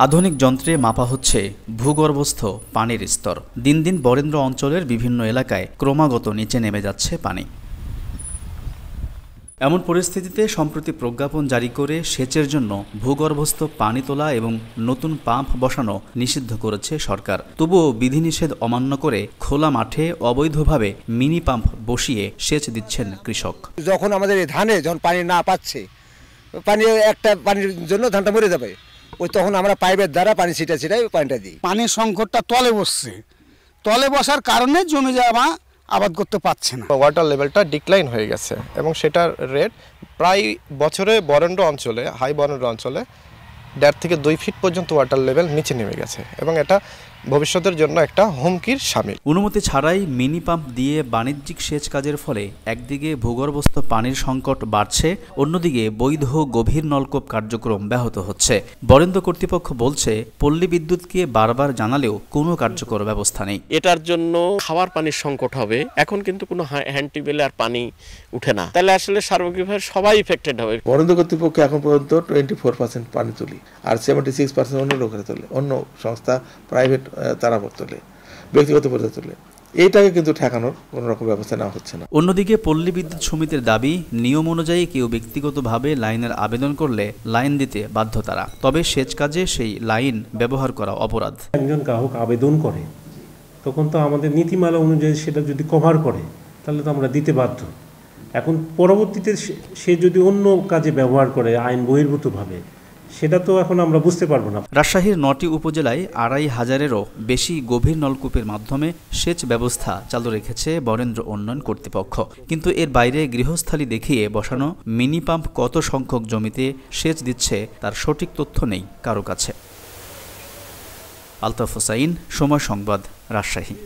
আধুনিক যন্ত্রে মাপা হচ্ছে ভূগর্ভস্থ পানির স্তর। দিন দিন বরেন্দ্র অঞ্চলের বিভিন্ন এলাকায় ক্রমাগত নিচে নেমে যাচ্ছে পানি। এমন পরিস্থিতিতে সম্প্রতি প্রজ্ঞাপন জারি করে সেচের জন্য ভূগর্ভস্থ পানি তোলা এবং নতুন পাম্প বসানো নিষিদ্ধ করেছে সরকার। তবুও বিধিনিষেধ অমান্য করে খোলা মাঠে অবৈধভাবে মিনি পাম্প বসিয়ে সেচ দিচ্ছেন কৃষক। যখন আমাদের ধানে যখন পানি না পাচ্ছে, পানি একটা পানির জন্য ধানটা মরে যাবে, ওই তখন আমরা পাইপের দ্বারা পানি ছিটাই পানিটা দিই। পানির সংকটটা তলে বসছে, তলে বসার কারণে জমি জায়গা আবাদ করতে পারছে না। ওয়াটার লেভেলটা ডিক্লাইন হয়ে গেছে এবং সেটার রেট প্রায় বছরে বরেন্দ্র অঞ্চলে, হাই বরেন্দ্র অঞ্চলে 1.5 থেকে 2 ফিট পর্যন্ত ওয়াটার লেভেল নিচে নেমে গেছে এবং এটা ভবিষ্যতের জন্য একটা হুমকির শামিল। অনুমতি ছাড়াই মিনি পাম্প দিয়ে বাণিজ্যিক সেচ কাজের ফলে একদিকে ভূগর্ভস্থ পানির সংকট বাড়ছে, অন্যদিকে বৈধ গভীর নলকূপ কার্যক্রম ব্যাহত হচ্ছে। বরেন্দ্র কর্তৃপক্ষ বলছে, পল্লী বিদ্যুৎকে বারবার জানালেও কোনো কার্যকর ব্যবস্থা নেই। এটার জন্য খাওয়ার পানির সংকট হবে। এখন কিন্তু কোনো হ্যান্ড টিউবওয়েলে আর পানি উঠে না, তাহলে আসলে সার্বিকভাবে সবাই ইফেক্টেড হবে। বরেন্দ্র কর্তৃপক্ষ এখন পর্যন্ত 24% পানি তুলি, আর 76% অন্য লোকেরা তোলে, অন্য সংস্থা প্রাইভেট তারা তোলে, ব্যক্তিগত পর্যায়ে তোলে। এইটাকে কিন্তু ঠেকানোর কোনো রকম ব্যবস্থা নেওয়া হচ্ছে না। অন্যদিকে পল্লী বিদ্যুৎ সমিতির দাবি, নিয়ম অনুযায়ী কেউ ব্যক্তিগতভাবে লাইনের আবেদন করলে লাইন দিতে বাধ্য তারা, তবে সেচ কাজে সেই লাইন ব্যবহার করা অপরাধ। একজন গ্রাহক আবেদন করে তখন তো আমাদের নীতিমালা অনুযায়ী সেটা যদি কভার করে তাহলে তো আমরা দিতে বাধ্য। এখন পরবর্তীতে সে যদি অন্য কাজে ব্যবহার করে আইন বহির্ভূতভাবে, সেটা তো এখন আমরা বুঝতে পারবো না। রাজশাহীর 9টি উপজেলায় 2500-এরও বেশি গভীর নলকূপের মাধ্যমে সেচ ব্যবস্থা চালু রেখেছে বরেন্দ্র উন্নয়ন কর্তৃপক্ষ। কিন্তু এর বাইরে গৃহস্থালী দেখিয়ে বসানো মিনি পাম্প কত সংখ্যক জমিতে সেচ দিচ্ছে তার সঠিক তথ্য নেই কারো কাছে। আলতাফ হোসাইন, সময় সংবাদ, রাজশাহী।